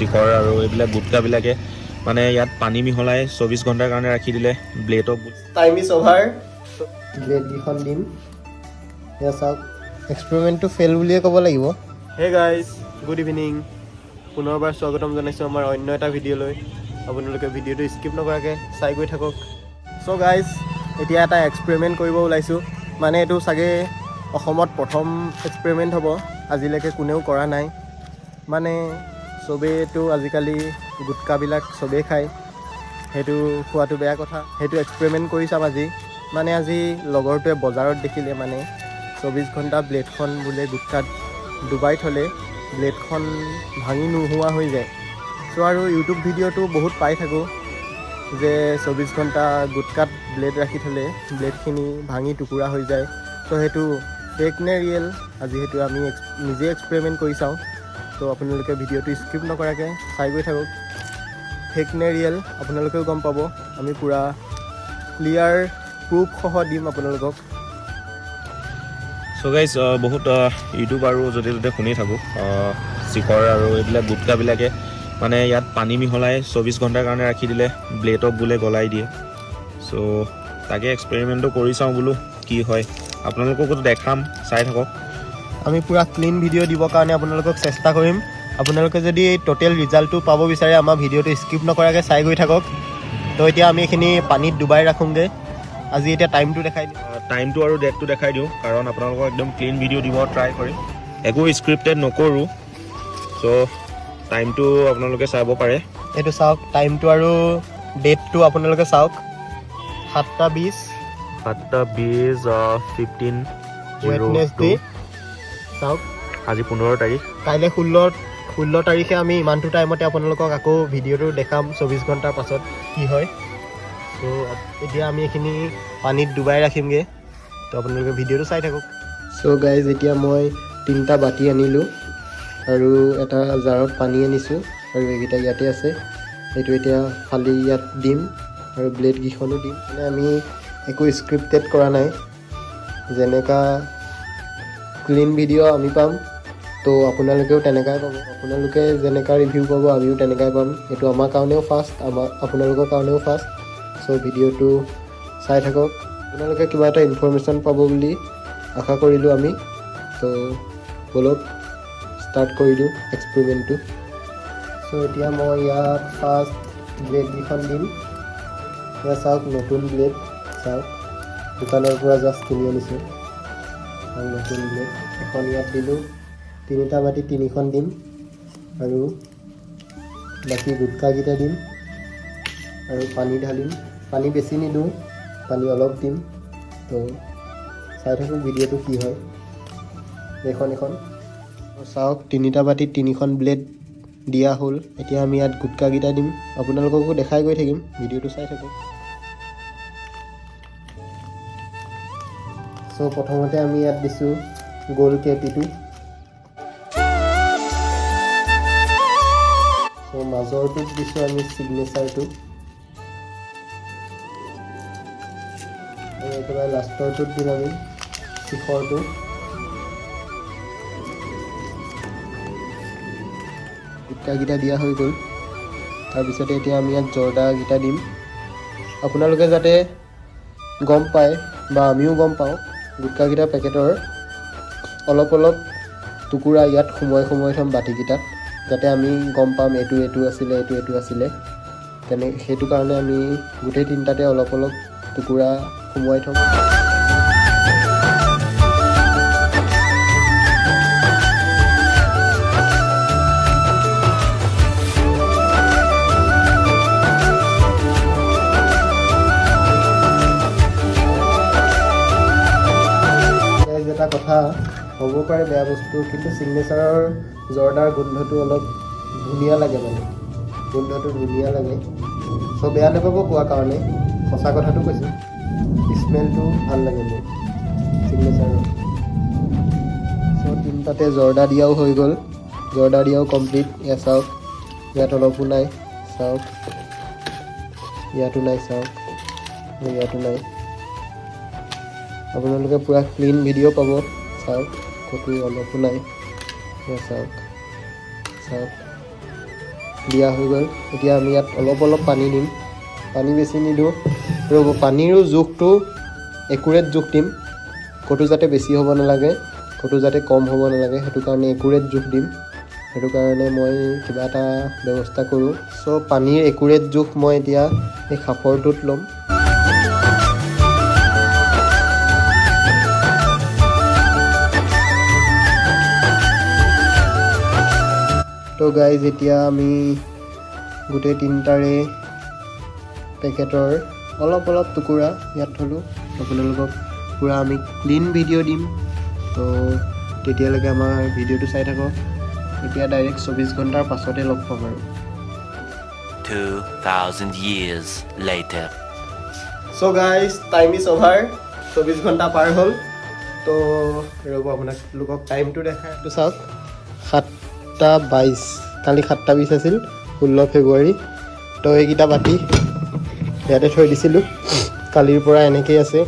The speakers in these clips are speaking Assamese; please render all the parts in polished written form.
শিখৰ আৰু এইবিলাক গুটকাবিলাকে মানে ইয়াত পানী মিহলাই 24 ঘণ্টাৰ কাৰণে ৰাখি দিলে ব্লেডক। Time is over. ব্লেড কেইখন দিম। এয়া চাওক, এক্সপেৰিমেণ্টটো ফেইল বুলিয়ে ক'ব লাগিব। Hey guys, good evening. পুনৰবাৰ স্বাগতম জনাইছোঁ আমাৰ অন্য এটা ভিডিঅ'লৈ। আপোনালোকে ভিডিঅ'টো স্কিপ নকৰাকৈ চাই গৈ থাকক। চ' গাইজ, এতিয়া এটা এক্সপেৰিমেণ্ট কৰিব ওলাইছোঁ। মানে এইটো চাগে অসমত প্ৰথম এক্সপেৰিমেণ্ট হ'ব, আজিলৈকে কোনেও কৰা নাই। মানে চবেইতো আজিকালি গুটকাবিলাক চবেই খায়, সেইটো খোৱাটো বেয়া কথা। সেইটো এক্সপেৰিমেণ্ট কৰি চাম আজি। মানে আজি লগৰটোৱে বজাৰত দেখিলে, মানে 24 ঘণ্টা ব্লেডখন বোলে গুটকাত ডুবাই থ'লে ব্লেডখন ভাঙি নোহোৱা হৈ যায়। চ' আৰু ইউটিউব ভিডিঅ'টো বহুত পাই থাকোঁ যে 24 ঘণ্টা গুটকাত ব্লেড ৰাখি থ'লে ব্লেডখিনি ভাঙি টুকুৰা হৈ যায়। চ' সেইটো ফেক নে ৰিয়েল, আজি সেইটো আমি নিজে এক্সপেৰিমেণ্ট কৰি চাওঁ। ত' আপোনালোকে ভিডিঅ'টো স্কিপ নকৰাকৈ চাই গৈ থাকক। ফেক নে ৰিয়েল আপোনালোকেও গম পাব। আমি পূৰা ক্লিয়াৰ প্ৰুফসহ দিম আপোনালোকক। চ' গাইজ, বহুত ইউটিউব আৰু য'তে ত'তে শুনি থাকোঁ শিখৰ আৰু এইবিলাক গুটকাবিলাকে মানে ইয়াত পানী মিহলাই 24 ঘণ্টাৰ কাৰণে ৰাখি দিলে ব্লেডক বোলে গলাই দিয়ে। চ' তাকে এক্সপেৰিমেণ্টটো কৰি চাওঁ বোলো কি হয়, আপোনালোককো দেখাম, চাই থাকক। আমি পূৰা ক্লিন ভিডিঅ' দিবৰ কাৰণে আপোনালোকক চেষ্টা কৰিম। আপোনালোকে যদি টোটেল ৰিজাল্টটো পাব বিচাৰে আমাৰ ভিডিঅ'টো স্কিপ নকৰাকৈ চাই গৈ থাকক। তো এতিয়া আমি এইখিনি পানীত ডুবাই ৰাখোঁগৈ। আজি এতিয়া টাইমটো দেখাই দিম। টাইমটো আৰু ডেটটো দেখাই দিওঁ, কাৰণ আপোনালোকক একদম ক্লিন ভিডিঅ' দিব ট্ৰাই কৰিম, একো স্ক্ৰিপ্টেড নকৰোঁ। চ' টাইমটো আপোনালোকে চাব পাৰে। এইটো চাওক, টাইমটো আৰু ডেটটো আপোনালোকে চাওক। 7:20 15 ৱেডনেছডে। চাওক, আজি 15 তাৰিখ। কাইলৈ 16 তাৰিখে আমি ইমানটো টাইমতে আপোনালোকক আকৌ ভিডিঅ'টো দেখাম 24 ঘণ্টাৰ পাছত কি হয়। ত' এতিয়া আমি এইখিনি পানীত ডুবাই ৰাখিমগৈ। তো আপোনালোকে ভিডিঅ'টো চাই থাকক। চ' গাইজ, এতিয়া মই 3টা বাতি আনিলোঁ আৰু এটা জাৰত পানী আনিছোঁ, আৰু এইকেইটা ইয়াতে আছে। এইটো এতিয়া ফালি ইয়াত দিম আৰু ব্লেডকেইখনো দিম। মানে আমি একো স্ক্ৰিপ্টেড কৰা নাই, যেনেকুৱা ক্লিন ভিডিঅ' আমি পাম তো আপোনালোকেও তেনেকুৱাই পাব। আপোনালোকে যেনেকুৱা ৰিভিউ পাব আমিও তেনেকুৱাই পাম। এইটো আমাৰ কাৰণেও ফাৰ্ষ্ট, আপোনালোকৰ কাৰণেও ফাৰ্ষ্ট। চ' ভিডিঅ'টো চাই থাকক। আপোনালোকে কিবা এটা ইনফৰ্মেশ্যন পাব বুলি আশা কৰিলোঁ আমি। তো ব'লক ষ্টাৰ্ট কৰি দিওঁ এক্সপেৰিমেণ্টটো। চ' এতিয়া মই ইয়াত ফাৰ্ষ্ট ব্লেডকেইখন দিম। এয়া চাওক, নতুন ব্লেড চাওক, দোকানৰ পৰা জাষ্ট কিনি আনিছোঁ আৰু নতুন ব্লেড এখন ইয়াত দিলোঁ। 3টা বাতি 3খন দিম আৰু বাকী গুটকাকেইটা দিম আৰু পানী ঢালিম। পানী বেছি নিদিওঁ, পানী অলপ দিম। তো চাই থাকক ভিডিঅ'টো কি হয়। এখন চাওক, 3টা বাতিত 3খন ব্লেড দিয়া হ'ল। এতিয়া আমি ইয়াত গুটকাকেইটা দিম, আপোনালোককো দেখাই গৈ থাকিম, ভিডিঅ'টো চাই থাকক। চ' প্ৰথমতে আমি ইয়াত দিছোঁ গ'ল্ড কেপিটো। চ' মাজৰটোত দিছোঁ আমি ছিগনেচাৰটো, আৰু একেবাৰে লাষ্টৰটোত দিম আমি শিখৰটো। গুটকাকেইটা দিয়া হৈ গ'ল। তাৰপিছতে এতিয়া আমি ইয়াত জৰ্দাকেইটা দিম। আপোনালোকে যাতে গম পায় বা আমিও গম পাওঁ, গুটকাকেইটা পেকেটৰ অলপ অলপ টুকুৰা ইয়াত সোমোৱাই থ'ম বাতিকেইটাত, যাতে আমি গম পাম এইটো আছিলে, এইটো আছিলে। সেইটো কাৰণে আমি গোটেই 3টাতে অলপ অলপ টুকুৰা সোমোৱাই থ'ম। এটা কথা হ'ব পাৰে বেয়া বস্তু, কিন্তু ছিগনেচাৰৰ জৰ্দাৰ গোন্ধটো অলপ ধুনীয়া লাগে, মানে গোন্ধটো ধুনীয়া লাগে। চ' বেয়া নাপাব কোৱা কাৰণে, সঁচা কথাটো কৈছোঁ। স্মেলটো ভাল লাগে মোৰ ছিগনেচাৰৰ। চ' 3টাতে জৰ্দা দিয়াও হৈ গ'ল, জৰ্দা দিয়াও কমপ্লিট। এয়া চাওক, ইয়াত অলপো নাই, চাওক ইয়াতো নাই, চাওক ইয়াতো নাই। আপোনালোকে পূৰা ক্লিন ভিডিঅ' পাব। চাওক, ক'তো অলপো নাই। চাওক দিয়া হৈ গ'ল। এতিয়া আমি ইয়াত অলপ অলপ পানী দিম, পানী বেছি নিদিওঁ। ৰ'ব, পানীৰো জোখটো একুৰেট জোখ দিম, ক'তো যাতে বেছি হ'ব নালাগে, ক'তো যাতে কম হ'ব নালাগে, সেইটো কাৰণে একুৰেট জোখ দিম। সেইটো কাৰণে মই কিবা এটা ব্যৱস্থা কৰোঁ। চ' পানীৰ একুৰেট জোখ মই এতিয়া এই সাঁফৰটোত ল'ম। তো গাইজ, এতিয়া আমি গোটেই তিনিটাৰে পেকেটৰ অলপ অলপ টুকুৰা ইয়াত থ'লোঁ। আপোনালোকক পূৰা আমি ক্লিন ভিডিঅ' দিম, তো তেতিয়ালৈকে আমাৰ ভিডিঅ'টো চাই থাকক। এতিয়া ডাইৰেক্ট 24 ঘণ্টাৰ পাছতে লগ পাম আৰু। 2000 years later. So' guys, time is over. 24 ঘণ্টা পাৰ হ'ল। তো ৰ'ব, আপোনালোকক টাইমটো দেখাই এইটো চাওক, 7:22। কালি 7:20 আছিল, 16 ফেব্ৰুৱাৰী। তো এইকেইটা বাতি ইয়াতে থৈ দিছিলোঁ, কালিৰ পৰা এনেকেই আছে।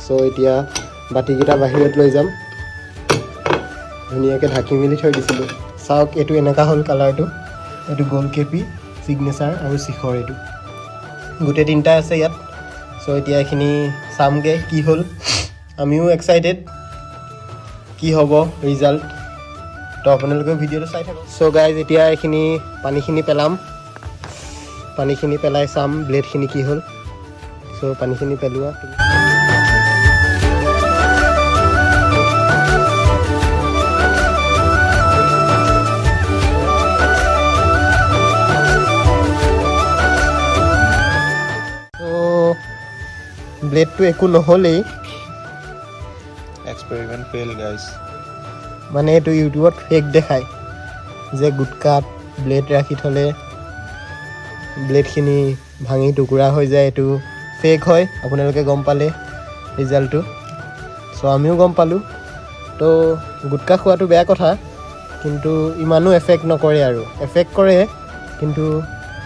চ' এতিয়া বাতিকেইটা বাহিৰত লৈ যাম, ধুনীয়াকৈ ঢাকি মেলি থৈ দিছিলোঁ। চাওক, এইটো এনেকুৱা হ'ল কালাৰটো। এইটো গ'ল্ড কেপি, ছিগনেচাৰ আৰু শিখৰ, এইটো গোটেই তিনিটাই আছে ইয়াত। চ' এতিয়া এইখিনি চামগৈ কি হ'ল। আমিও এক্সাইটেড কি হ'ব ৰিজাল্ট। তো আপোনালোকেও ভিডিঅ'টো চাই থাকক। চ' গাইজ, এতিয়া এইখিনি পানীখিনি পেলাম, পানীখিনি পেলাই চাম ব্লেডখিনি কি হ'ল। চ' পানীখিনি পেলোৱা। ব্লেডটো একো নহ'লেই, এক্সপেৰিমেণ্ট ফেইল গাইজ। মানে এইটো ইউটিউবত ফেক দেখায় যে গুটকাত ব্লেড ৰাখি থ'লে ব্লেডখিনি ভাঙি টুকুৰা হৈ যায়। এইটো ফেক হয়, আপোনালোকে গম পালে ৰিজাল্টটো। চ' আমিও গম পালোঁ। তো গুটকা খোৱাটো বেয়া কথা, কিন্তু ইমানো এফেক্ট নকৰে আৰু। এফেক্ট কৰে, কিন্তু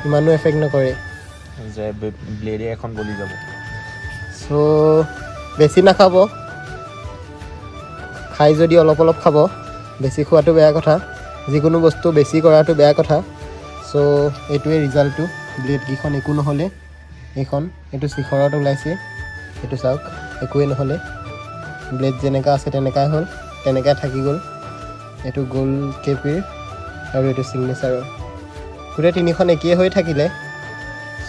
ইমানো এফেক্ট নকৰে। যে ব্লেডে এখন গলি যাব। চ' বেছি নাখাব, খাই যদি অলপ অলপ খাব। বেছি খোৱাটো বেয়া কথা, যিকোনো বস্তু বেছি কৰাটো বেয়া কথা। চ' এইটোৱে ৰিজাল্টটো। ব্লেডকেইখন একো নহ'লে, এইটো শিখৰত ওলাইছে, এইটো চাওক, একোৱেই নহ'লে। ব্লেড যেনেকুৱা আছে তেনেকুৱাই হ'ল, তেনেকুৱাই থাকি গ'ল। এইটো গ'ল্ড কেপিৰ আৰু এইটো ছিগনেচাৰৰ, গোটেই তিনিখন একেই হৈ থাকিলে।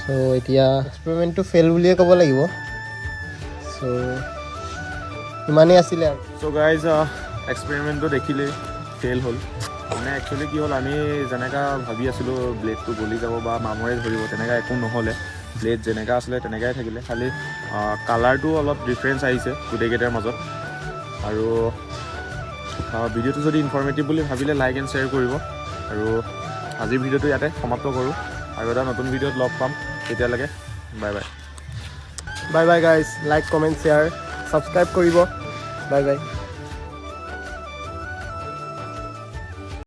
চ' এতিয়া এক্সপেৰিমেণ্টটো ফেইল বুলিয়ে ক'ব লাগিব। চ' ইমানেই আছিলে আৰু। চ' গাইজ, এক্সপেৰিমেণ্টটো দেখিলেই ফেইল হ'ল। মানে একচুৱেলি কি হ'ল, আমি যেনেকৈ ভাবি আছিলোঁ ব্লেডটো গলি যাব বা মামৰে ধৰিব, তেনেকৈ একো নহ'লে। ব্লেড যেনেকৈ আছিলে তেনেকুৱাই থাকিলে, খালি কালাৰটো অলপ ডিফাৰেঞ্চ আহিছে গোটেইকেইটাৰ মাজত। আৰু ভিডিঅ'টো যদি ইনফৰ্মেটিভ বুলি ভাবিলে লাইক এণ্ড শ্বেয়াৰ কৰিব। আৰু আজিৰ ভিডিঅ'টো ইয়াতে সমাপ্ত কৰোঁ, আৰু এটা নতুন ভিডিঅ'ত লগ পাম। তেতিয়ালৈকে bye bye. Bye bye guys, like comment share subscribe কৰিব। বাই বাই।